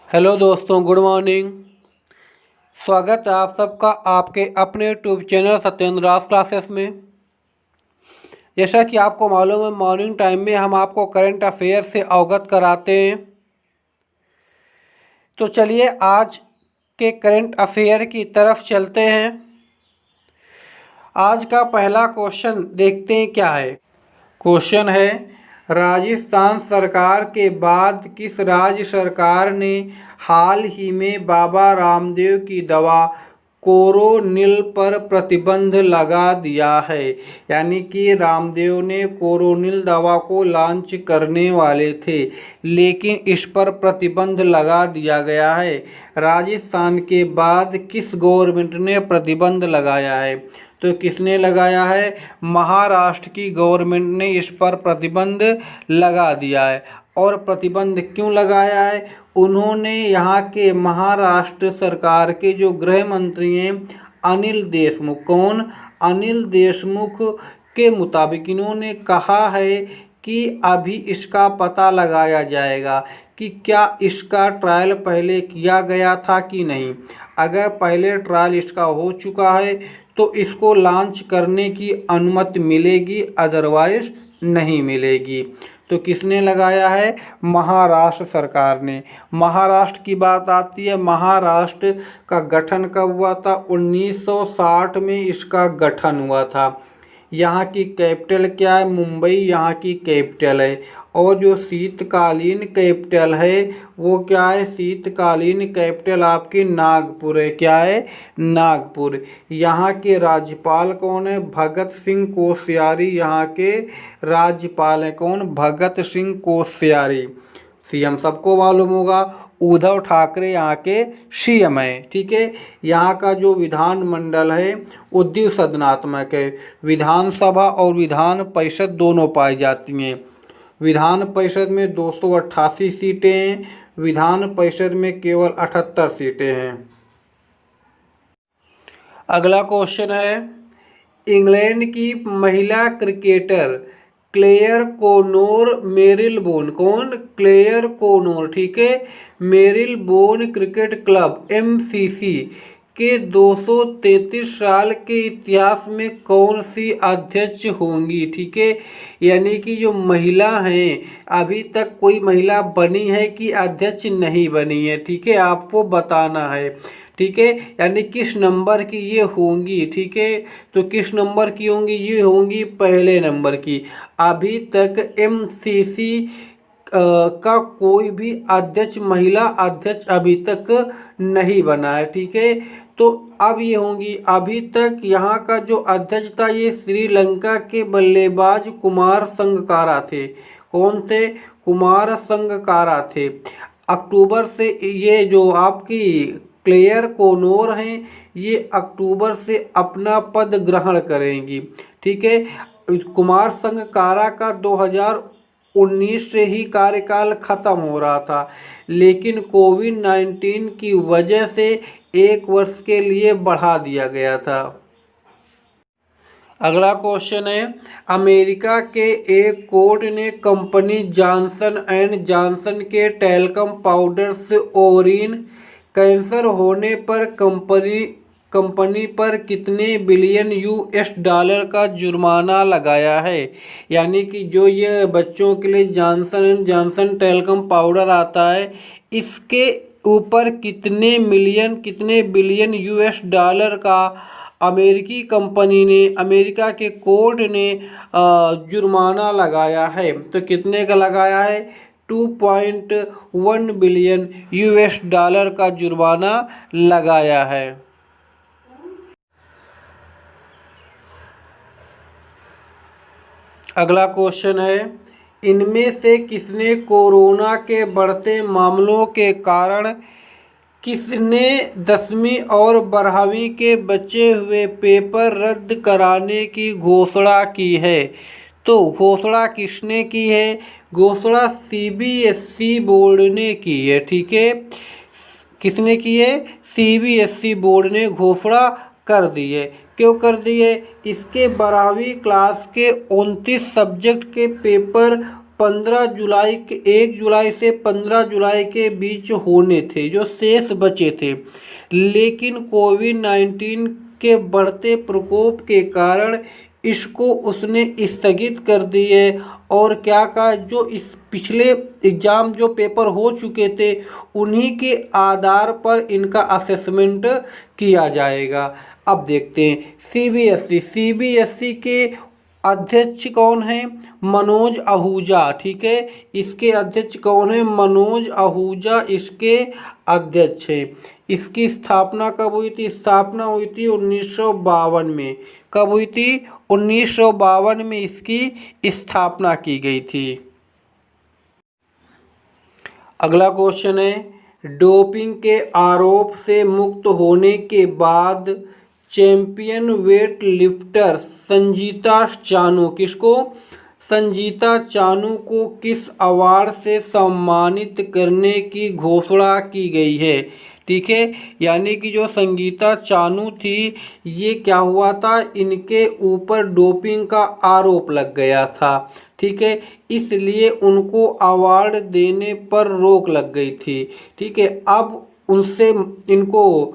Hello दोस्तों, good morning. स्वागत है आप सबका आपके अपने YouTube channel Satyendra Das classes में। जैसा कि आपको मालूम है, मॉर्निंग टाइम में हम आपको करंट अफेयर से अवगत कराते हैं। तो चलिए आज के करंट अफेयर की तरफ चलते हैं। आज का पहला क्वेश्चन देखते हैं क्या है। क्वेश्चन है, राजस्थान सरकार के बाद किस राज्य सरकार ने हाल ही में बाबा रामदेव की दवा कोरोनिल पर प्रतिबंध लगा दिया है। यानी कि रामदेव ने कोरोनिल दवा को लॉन्च करने वाले थे, लेकिन इस पर प्रतिबंध लगा दिया गया है। राजस्थान के बाद किस गवर्नमेंट ने प्रतिबंध लगाया है? तो किसने लगाया है? महाराष्ट्र की गवर्नमेंट ने इस पर प्रतिबंध लगा दिया है। और प्रतिबंध क्यों लगाया है? उन्होंने यहाँ के महाराष्ट्र सरकार के जो गृह मंत्री हैं अनिल देशमुख, कौन? अनिल देशमुख के मुताबिक इन्होंने कहा है कि अभी इसका पता लगाया जाएगा कि क्या इसका ट्रायल पहले किया गया था कि नहीं। अगर पहले ट्रायल इसका हो चुका है तो इसको लॉन्च करने की अनुमति मिलेगी, अदरवाइज नहीं मिलेगी। तो किसने लगाया है? महाराष्ट्र सरकार ने। महाराष्ट्र की बात आती है, महाराष्ट्र का गठन कब हुआ था? 1960 में इसका गठन हुआ था। यहाँ की कैपिटल क्या है? मुंबई यहाँ की कैपिटल है। और जो शीतकालीन कैपिटल है वो क्या है? शीतकालीन कैपिटल आपकी नागपुर है। क्या है? नागपुर। यहाँ के राज्यपाल कौन है? भगत सिंह कोश्यारी यहाँ के राज्यपाल हैं। कौन? भगत सिंह कोश्यारी। सीएम सबको मालूम होगा, उद्धव ठाकरे यहाँ के सीएम हैं। ठीक है। यहाँ का जो विधानमंडल है वो द्विसदनात्मक है। विधानसभा और विधान परिषद दोनों पाई जाती हैं। विधान परिषद में 288 सीटें हैं, विधान परिषद में केवल 78 सीटें हैं। अगला क्वेश्चन है, इंग्लैंड की महिला क्रिकेटर क्लेयर कोनोर मेरिलबोन, कौन? क्लेयर कोनोर, ठीक है, मेरिलबोन क्रिकेट क्लब MCC के 233 साल के इतिहास में कौन सी अध्यक्ष होंगी? ठीक है। यानी कि जो महिला हैं, अभी तक कोई महिला बनी है कि अध्यक्ष नहीं बनी है? ठीक है, आपको बताना है। ठीक है, यानी किस नंबर की ये होंगी? ठीक है, तो किस नंबर की होंगी? ये होंगी पहले नंबर की। अभी तक MCC का कोई भी अध्यक्ष, महिला अध्यक्ष अभी तक नहीं बना है। ठीक है, तो अब ये होंगी। अभी तक यहाँ का जो अध्यक्ष था ये श्रीलंका के बल्लेबाज कुमार संगकारा थे। कौन थे? कुमार संगकारा थे। अक्टूबर से ये जो आपकी क्लेयर कोनोर हैं ये अक्टूबर से अपना पद ग्रहण करेंगी। ठीक है, कुमार संगकारा का 2019 से ही कार्यकाल खत्म हो रहा था, लेकिन कोविड-19 की वजह से 1 वर्ष के लिए बढ़ा दिया गया था। अगला क्वेश्चन है, अमेरिका के एक कोर्ट ने कंपनी जॉनसन एंड जॉनसन के टैल्कम पाउडर से ओवरीन कैंसर होने पर कंपनी पर कितने बिलियन US$ का जुर्माना लगाया है? यानी कि जो ये बच्चों के लिए Johnson and Johnson talcum powder आता है, इसके ऊपर कितने बिलियन US$ का अमेरिकी कंपनी ने, अमेरिका के कोर्ट ने जुर्माना लगाया है? तो कितने का लगाया है? 2.1 बिलियन US$ का जुर्माना लगाया है। अगला क्वेश्चन है, इनमें से किसने कोरोना के बढ़ते मामलों के कारण किसने 10वीं और 12वीं के बचे हुए पेपर रद्द कराने की घोषणा की है? तो घोषणा किसने की है? घोषणा CBSE बोर्ड ने की है। ठीक है, किसने की है? CBSE बोर्ड ने घोषणा कर दी है। क्यों कर दी है? इसके 12वीं क्लास के 29 सब्जेक्ट के पेपर 15 जुलाई के 1 जुलाई से 15 जुलाई के बीच होने थे, जो शेष बचे थे, लेकिन कोविड-19 के बढ़ते प्रकोप के कारण इसको उसने स्थगित कर दिए। और क्या कहा, जो इस पिछले एग्ज़ाम जो पेपर हो चुके थे उन्हीं के आधार पर इनका असेसमेंट किया जाएगा। अब देखते हैं सीबीएसई के अध्यक्ष कौन है? मनोज आहूजा। ठीक है, इसके अध्यक्ष कौन है? मनोज आहूजा इसके अध्यक्ष हैं। इसकी स्थापना कब हुई थी? स्थापना हुई थी 1952 में। कब हुई थी? 1952 में इसकी स्थापना की गई थी। अगला क्वेश्चन है, डोपिंग के आरोप से मुक्त होने के बाद champion weight lifter Sanjita Chanu किसको? संजीता चानू को किस अवार्ड से सम्मानित करने की घोषणा की गई है? ठीक है, यानी कि जो संगीता चानू थी, ये क्या हुआ था, इनके ऊपर डोपिंग का आरोप लग गया था। ठीक है, इसलिए उनको अवार्ड देने पर रोक लग गई थी। ठीक है, अब उनसे इनको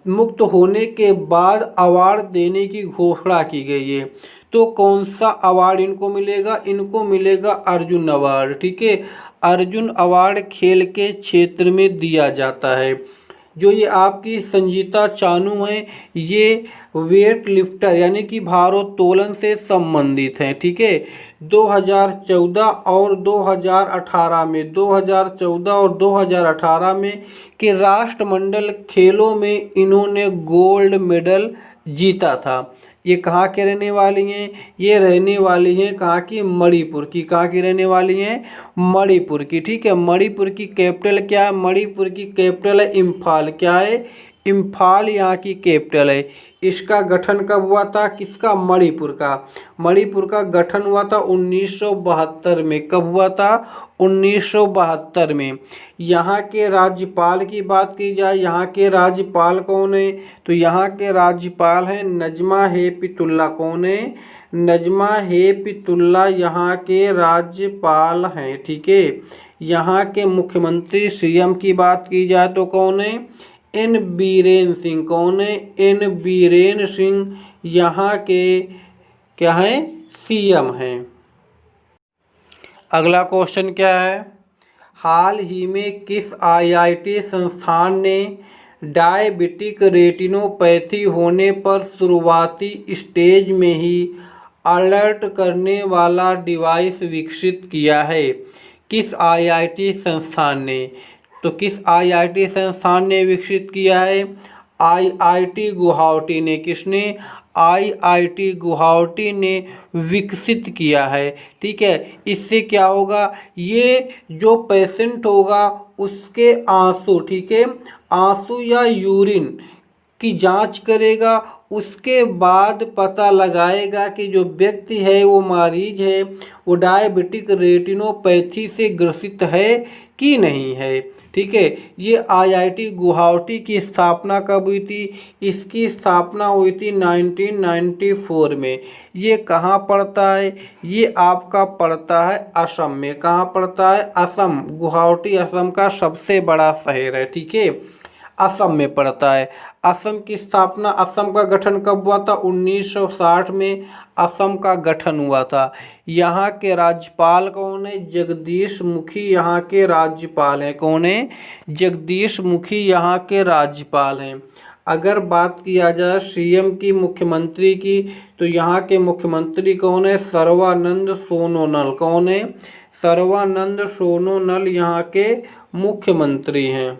मुक्त होने के बाद अवार्ड देने की घोषणा की गई है। तो कौन सा अवार्ड इनको मिलेगा? इनको मिलेगा अर्जुन अवार्ड। ठीक है, अर्जुन अवार्ड खेल के क्षेत्र में दिया जाता है। जो ये आपकी संजीता चानू हैं, ये वेट लिफ्टर यानी कि भारोत्तोलन से संबंधित हैं। ठीक है, 2014 और 2018 में 2014 और 2018 में के राष्ट्रमंडल खेलों में इन्होंने गोल्ड मेडल जीता था। ये कहाँ के रहने वाली हैं? ये रहने वाली हैं कहाँ की? मणिपुर की। कहाँ की रहने वाली हैं? मणिपुर की। ठीक है, मणिपुर की कैपिटल क्या है? मणिपुर की कैपिटल है इम्फाल। क्या है? इम्फाल यहाँ की कैपिटल है। इसका गठन कब हुआ था? किसका? मणिपुर का। मणिपुर का गठन हुआ था 1972 में। कब हुआ था? 1972 में। यहाँ के राज्यपाल की बात की जाए, यहाँ के राज्यपाल कौन है? तो यहाँ के राज्यपाल हैं नजमा हेपतुल्ला। कौन है? नजमा हेपतुल्ला यहाँ के राज्यपाल हैं। ठीक है, यहाँ के मुख्यमंत्री सीएम की बात की जाए तो कौन है? एन बीरेन सिंह। कौन है? एन बीरेन सिंह यहाँ के क्या हैं? सीएम हैं। अगला क्वेश्चन क्या है? हाल ही में किस आईआईटी संस्थान ने डायबिटिक रेटिनोपैथी होने पर शुरुआती स्टेज में ही अलर्ट करने वाला डिवाइस विकसित किया है? किस आईआईटी संस्थान ने? तो किस आईआईटी संस्थान ने विकसित किया है? आईआईटी गुवाहाटी ने। किसने? आईआईटी गुवाहाटी ने विकसित किया है। ठीक है, इससे क्या होगा? ये जो पेशेंट होगा उसके आंसू, ठीक है, आंसू या यूरिन की जांच करेगा, उसके बाद पता लगाएगा कि जो व्यक्ति है वो मरीज है, वो डायबिटिक रेटिनोपैथी से ग्रसित है कि नहीं है। ठीक है, ये आईआईटी गुवाहाटी की स्थापना कब हुई थी? इसकी स्थापना हुई थी 1994 में। ये कहाँ पड़ता है? ये आपका पड़ता है असम में। कहाँ पड़ता है? असम। गुवाहाटी असम का सबसे बड़ा शहर है। ठीक है, असम में पड़ता है। असम की स्थापना, असम का गठन कब हुआ था? 1960 में असम का गठन हुआ था। यहाँ के राज्यपाल कौन है? जगदीश मुखी यहाँ के राज्यपाल हैं। कौन है? जगदीश मुखी यहाँ के राज्यपाल हैं। अगर बात किया जाए सीएम की, मुख्यमंत्री की, तो यहाँ के मुख्यमंत्री कौन है? सर्बानंद सोनोवाल। कौन है? सर्बानंद सोनोवाल यहाँ के मुख्यमंत्री हैं।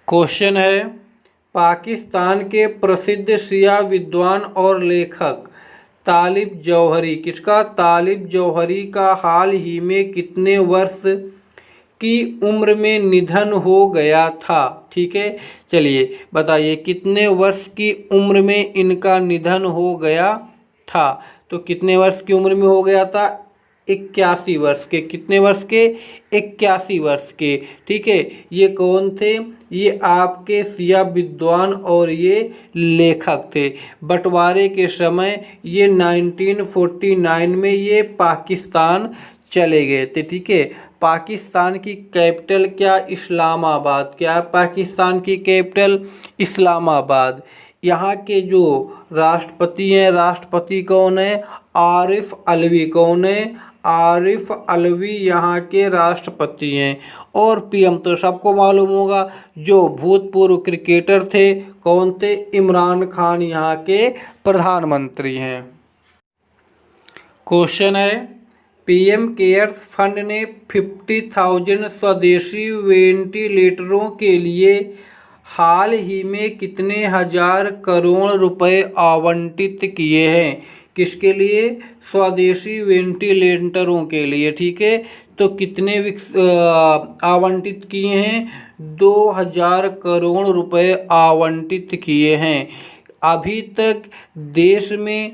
क्वेश्चन है, पाकिस्तान के प्रसिद्ध शिया विद्वान और लेखक तालिब जौहरी, किसका? तालिब जौहरी का हाल ही में कितने वर्ष की उम्र में निधन हो गया था? ठीक है, चलिए बताइए कितने वर्ष की उम्र में इनका निधन हो गया था? तो कितने वर्ष की उम्र में हो गया था? 81 वर्ष के। कितने वर्ष के? 81 वर्ष के। ठीक है, ये कौन थे? ये आपके शिया विद्वान और ये लेखक थे। बंटवारे के समय ये 1949 में ये पाकिस्तान चले गए थे। ठीक है, पाकिस्तान की कैपिटल क्या? इस्लामाबाद। क्या पाकिस्तान की कैपिटल? इस्लामाबाद। यहाँ के जो राष्ट्रपति हैं, राष्ट्रपति कौन है? आरिफ अलवी। कौन है? आरिफ अलवी यहाँ के राष्ट्रपति हैं। और पीएम तो सबको मालूम होगा, जो भूतपूर्व क्रिकेटर थे, कौन थे? इमरान खान यहाँ के प्रधानमंत्री हैं। क्वेश्चन है, पीएम केयर्स फंड ने 50,000 स्वदेशी वेंटिलेटरों के लिए हाल ही में कितने हजार करोड़ रुपए आवंटित किए हैं? किसके लिए? स्वदेशी वेंटिलेटरों के लिए। ठीक है, तो कितने आवंटित किए हैं? 2000 करोड़ रुपए आवंटित किए हैं। अभी तक देश में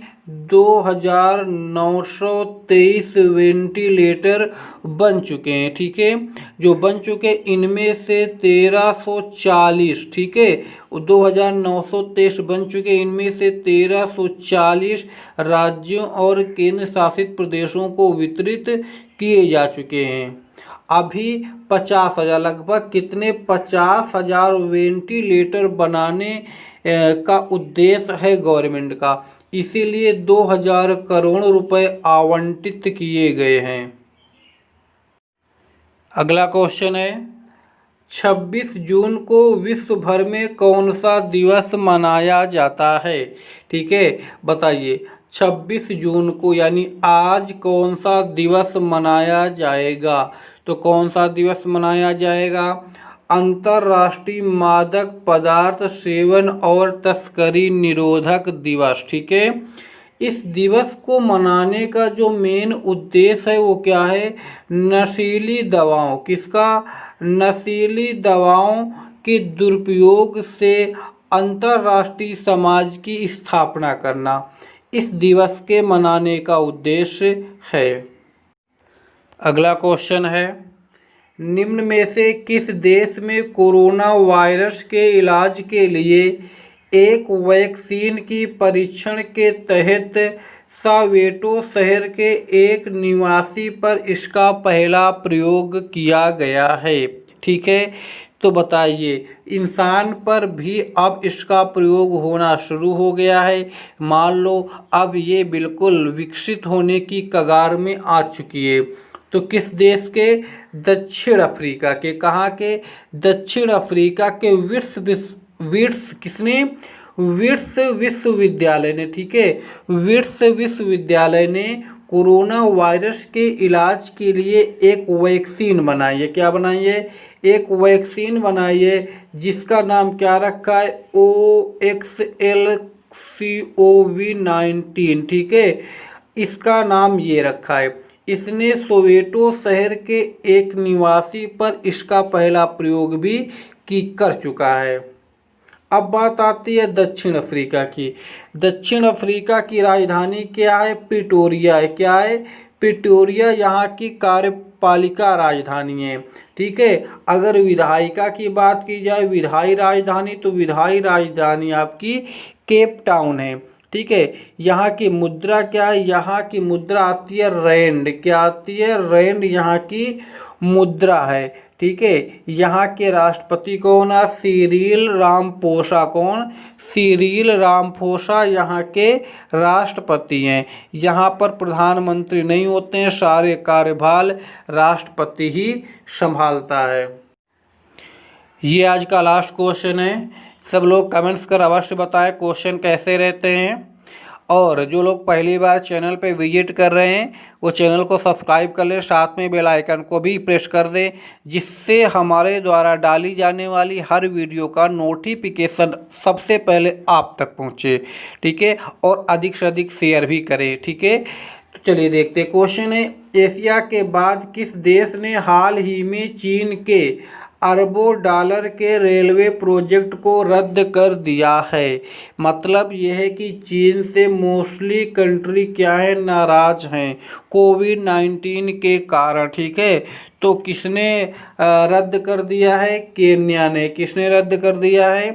2923 वेंटिलेटर बन चुके हैं। ठीक है, जो बन चुके इनमें से 1340, ठीक है, 2923 बन चुके, इनमें से 1340 राज्यों और केंद्र शासित प्रदेशों को वितरित किए जा चुके हैं। अभी 50,000, लगभग कितने? 50,000 वेंटिलेटर बनाने का उद्देश्य है गवर्नमेंट का, इसीलिए 2000 करोड़ रुपए आवंटित किए गए हैं। अगला क्वेश्चन है, 26 जून को विश्व भर में कौन सा दिवस मनाया जाता है? ठीक है, बताइए 26 जून को यानी आज कौन सा दिवस मनाया जाएगा? तो कौन सा दिवस मनाया जाएगा? अंतर्राष्ट्रीय मादक पदार्थ सेवन और तस्करी निरोधक दिवस। ठीक है, इस दिवस को मनाने का जो मेन उद्देश्य है वो क्या है? नशीली दवाओं, किसका? नशीली दवाओं के दुरुपयोग से अंतर्राष्ट्रीय समाज की स्थापना करना इस दिवस के मनाने का उद्देश्य है। अगला क्वेश्चन है, निम्न में से किस देश में कोरोना वायरस के इलाज के लिए एक वैक्सीन की परीक्षण के तहत सोवेटो शहर के एक निवासी पर इसका पहला प्रयोग किया गया है? ठीक है, तो बताइए, इंसान पर भी अब इसका प्रयोग होना शुरू हो गया है। मान लो अब ये बिल्कुल विकसित होने की कगार में आ चुकी है। तो किस देश के? दक्षिण अफ्रीका के। कहाँ के? दक्षिण अफ्रीका के विट्स विश्वविद्यालय ने, ठीक है, विट्स विश्वविद्यालय ने कोरोना वायरस के इलाज के लिए एक वैक्सीन बनाई है। क्या बनाई है? एक वैक्सीन बनाई है जिसका नाम क्या रखा है? OXLCOV19। ठीक है, इसका नाम ये रखा है। इसने सोवेटो शहर के एक निवासी पर इसका पहला प्रयोग भी कर चुका है। अब बात आती है दक्षिण अफ्रीका की। दक्षिण अफ्रीका की राजधानी क्या है? प्रिटोरिया है। क्या है? प्रिटोरिया यहाँ की कार्यपालिका राजधानी है। ठीक है, अगर विधायिका की बात की जाए, विधायी राजधानी, तो विधायी राजधानी आपकी केप टाउन है। ठीक है, यहाँ की मुद्रा क्या है? यहाँ की मुद्रा आती है रैंड। क्या आती है? रैंड यहाँ की मुद्रा है। ठीक है, यहाँ के राष्ट्रपति कौन है? Cyril Ramaphosa. कौन? सिरिल रामाफोसा यहाँ के राष्ट्रपति हैं। यहाँ पर प्रधानमंत्री नहीं होते हैं, सारे कार्यभार राष्ट्रपति ही संभालता है। ये आज का लास्ट क्वेश्चन है। सब लोग कमेंट्स कर अवश्य बताएं क्वेश्चन कैसे रहते हैं, और जो लोग पहली बार चैनल पे विजिट कर रहे हैं वो चैनल को सब्सक्राइब कर लें, साथ में बेल आइकन को भी प्रेस कर दें, जिससे हमारे द्वारा डाली जाने वाली हर वीडियो का नोटिफिकेशन सबसे पहले आप तक पहुंचे। ठीक है, और अधिक से अधिक शेयर भी करें। ठीक है, तो चलिए देखते हैं। क्वेश्चन है, एशिया के बाद किस देश ने हाल ही में चीन के अरबों डॉलर के रेलवे प्रोजेक्ट को रद्द कर दिया है। मतलब यह है कि चीन से मोस्टली कंट्री क्या है, नाराज हैं कोविड-19 के कारण। ठीक है, तो किसने रद्द कर दिया है? केन्या ने। किसने रद्द कर दिया है?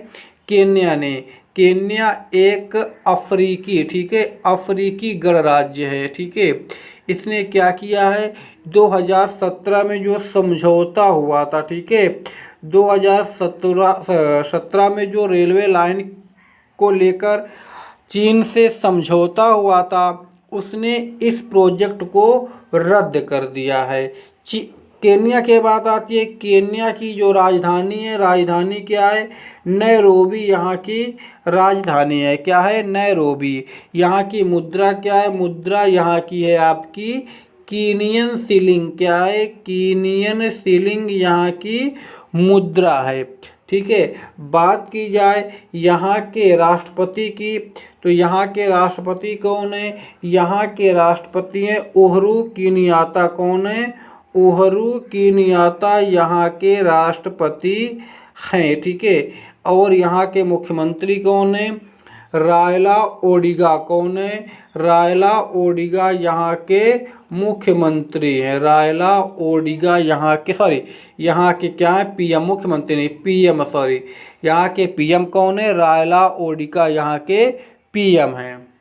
केन्या ने। केन्या एक अफ्रीकी, ठीक है, अफ्रीकी गणराज्य है। ठीक है, इसने क्या किया है, 2017 में जो समझौता हुआ था, ठीक है, 2017 में जो रेलवे लाइन को लेकर चीन से समझौता हुआ था, उसने इस प्रोजेक्ट को रद्द कर दिया है। केन्या के बाद आती है, केन्या की जो राजधानी है, राजधानी क्या है? नैरोबी यहाँ की राजधानी है। क्या है? नैरोबी। यहाँ की मुद्रा क्या है? मुद्रा यहाँ की है आपकी कीनियन सिलिंग। क्या है? कीनियन सिलिंग यहाँ की मुद्रा है। ठीक है, बात की जाए यहाँ के राष्ट्रपति की, तो यहाँ के राष्ट्रपति कौन है? यहाँ के राष्ट्रपति हैं उहुरु केनियात्ता। कौन है? उहुरु केनियात्ता यहाँ के राष्ट्रपति हैं। ठीक है, और यहाँ के मुख्यमंत्री कौन है? रायला ओडिगा। कौन है? रायला ओडिगा यहाँ के मुख्यमंत्री हैं। रायला ओडिगा यहाँ के, सॉरी, यहाँ के क्या है? पीएम। मुख्यमंत्री नहीं, पीएम, सॉरी। यहाँ के पीएम कौन है? रायला ओडिगा यहाँ के पीएम हैं।